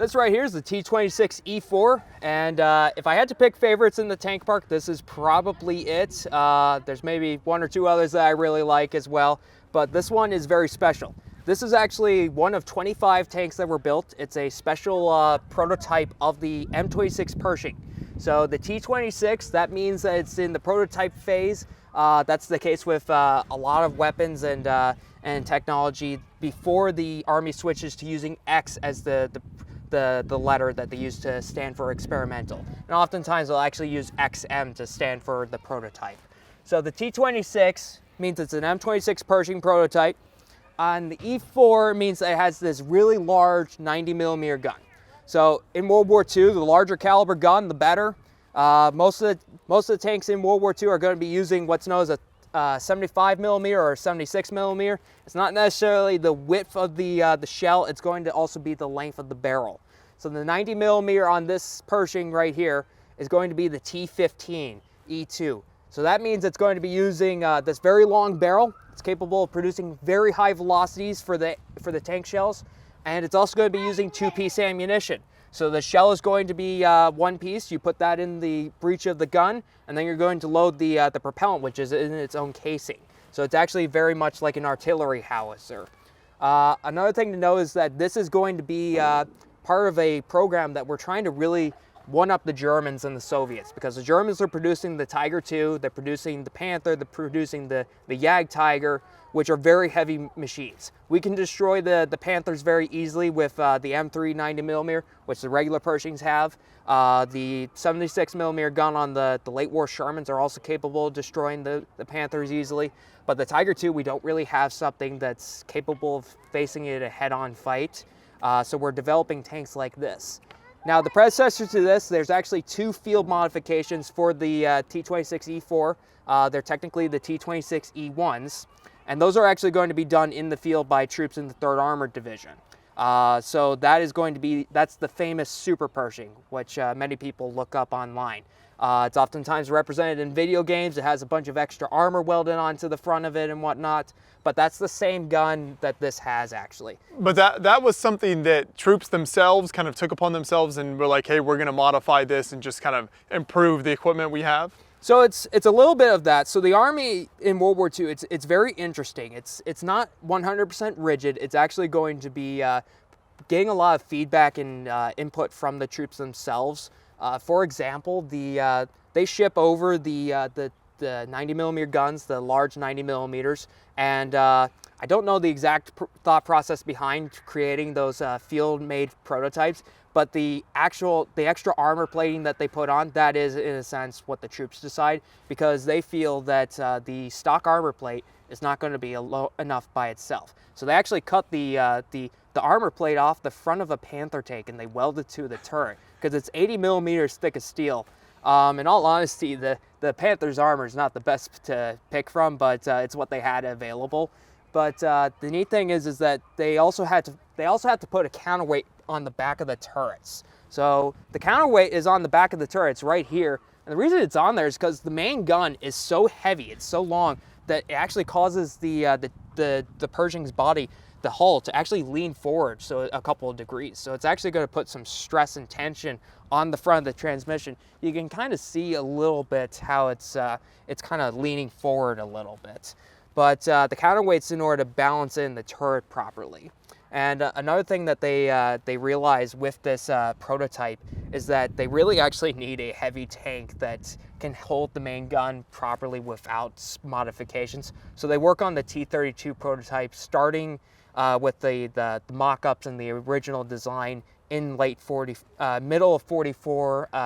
This right here is the T26E4, and if I had to pick favorites in the tank park, this is probably it. There's maybe one or two others that I really like as well, but this one is very special. This is actually one of 25 tanks that were built. It's a special prototype of the M26 Pershing. So the T26, that means that it's in the prototype phase. That's the case with a lot of weapons and technology before the Army switches to using X as the letter that they use to stand for experimental. And oftentimes they'll actually use XM to stand for the prototype. So the T26 means it's an M26 Pershing prototype. And the E4 means that it has this really large 90mm gun. So in World War II, the larger caliber gun, the better. Most of the tanks in World War II are going to be using what's known as a 75mm or 76mm. It's not necessarily the width of the shell, it's going to also be the length of the barrel. So the 90mm on this Pershing right here is going to be the T15E2. So that means it's going to be using this very long barrel. It's capable of producing very high velocities for the tank shells, and it's also going to be using two-piece ammunition. So the shell is going to be one piece. You put that in the breech of the gun, and then you're going to load the propellant, which is in its own casing. So it's actually very much like an artillery howitzer. Another thing to know is that this is going to be part of a program that we're trying to really one-up the Germans and the Soviets, because the Germans are producing the Tiger II, they're producing the Panther, they're producing the Jag Tiger, which are very heavy machines. We can destroy the Panthers very easily with the M3 90mm, which the regular Pershings have. The 76mm gun on the late war Shermans are also capable of destroying the Panthers easily. But the Tiger II, we don't really have something that's capable of facing it a head-on fight. So we're developing tanks like this. Now, the predecessor to this, there's actually two field modifications for the T26E4. They're technically the T26E1s, and those are actually going to be done in the field by troops in the 3rd Armored Division. So that is going to be, that's the famous Super Pershing, which many people look up online. It's oftentimes represented in video games. It has a bunch of extra armor welded onto the front of it and whatnot, but that's the same gun that this has actually. But that was something that troops themselves kind of took upon themselves and were like, hey, we're gonna modify this and just kind of improve the equipment we have? So it's a little bit of that. So the Army in World War II, it's very interesting. It's not 100% rigid. It's actually going to be getting a lot of feedback and input from the troops themselves. For example, they ship over the 90mm guns, the large 90mm, and I don't know the exact thought process behind creating those field-made prototypes, but the extra armor plating that they put on, that is in a sense what the troops decide, because they feel that the stock armor plate is not going to be enough by itself. So they actually cut the armor plate off the front of a Panther tank and they weld it to the turret, because it's 80mm thick of steel. In all honesty, the Panther's armor is not the best to pick from, but it's what they had available. But the neat thing is that they also had to put a counterweight on the back of the turrets. So the counterweight is on the back of the turrets right here, and the reason it's on there is because the main gun is so heavy, it's so long, that it actually causes the Pershing's body, the hull, to actually lean forward so a couple of degrees. So it's actually going to put some stress and tension on the front of the transmission. You can kind of see a little bit how it's kind of leaning forward a little bit. But the counterweight's in order to balance in the turret properly. And another thing that they realize with this prototype is that they really actually need a heavy tank that can hold the main gun properly without modifications. So they work on the T32 prototype, starting with the mock-ups and the original design in middle of 45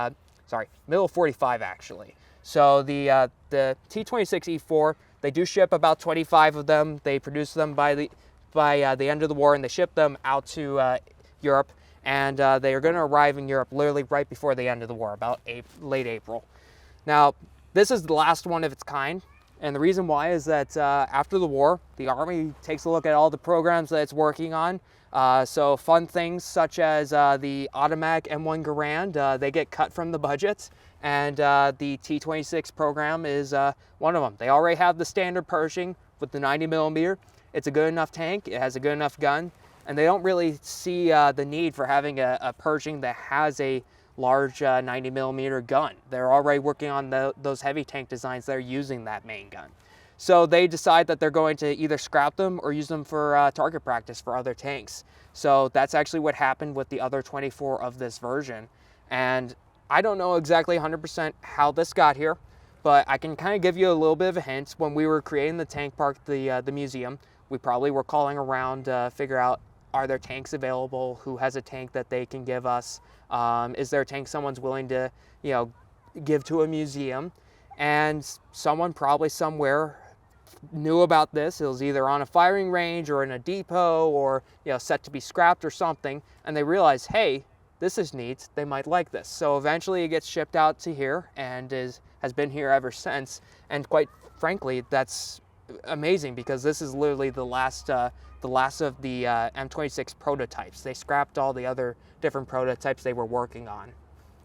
actually. So the T26E4, they do ship about 25 of them. They produce them by the end of the war, and they ship them out to Europe, and they are going to arrive in Europe literally right before the end of the war, about late April. Now, this is the last one of its kind, and the reason why is that after the war, the Army takes a look at all the programs that it's working on. So fun things such as the automatic M1 Garand, they get cut from the budget, and the T26 program is one of them. They already have the standard Pershing with the 90mm. It's a good enough tank, it has a good enough gun, and they don't really see the need for having a Pershing that has a large 90mm gun. They're already working on those heavy tank designs that are using that main gun. So they decide that they're going to either scrap them or use them for target practice for other tanks. So that's actually what happened with the other 24 of this version. And I don't know exactly 100% how this got here, but I can kind of give you a little bit of a hint. When we were creating the tank park, the museum, we probably were calling around to figure out, are there tanks available? Who has a tank that they can give us? Is there a tank someone's willing to, give to a museum? And someone probably somewhere knew about this. It was either on a firing range or in a depot or set to be scrapped or something, and they realized, hey, this is neat, they might like this. So eventually it gets shipped out to here and has been here ever since. And quite frankly, that's amazing, because this is literally the last of the M26 prototypes. They scrapped all the other different prototypes they were working on.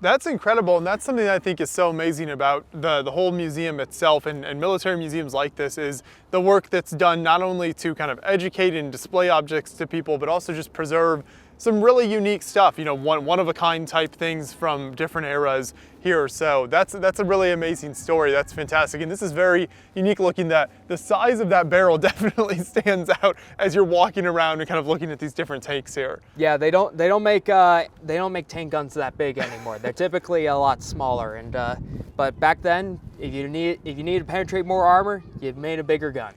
That's incredible, and that's something that I think is so amazing about the whole museum itself, and military museums like this, is the work that's done not only to kind of educate and display objects to people, but also just preserve some really unique stuff, one-of-a-kind type things from different eras here. So that's a really amazing story. That's fantastic, and this is very unique looking. That the size of that barrel definitely stands out as you're walking around and kind of looking at these different tanks here. Yeah, they don't make tank guns that big anymore. They're typically a lot smaller, and but back then, if you need to penetrate more armor, you made a bigger gun.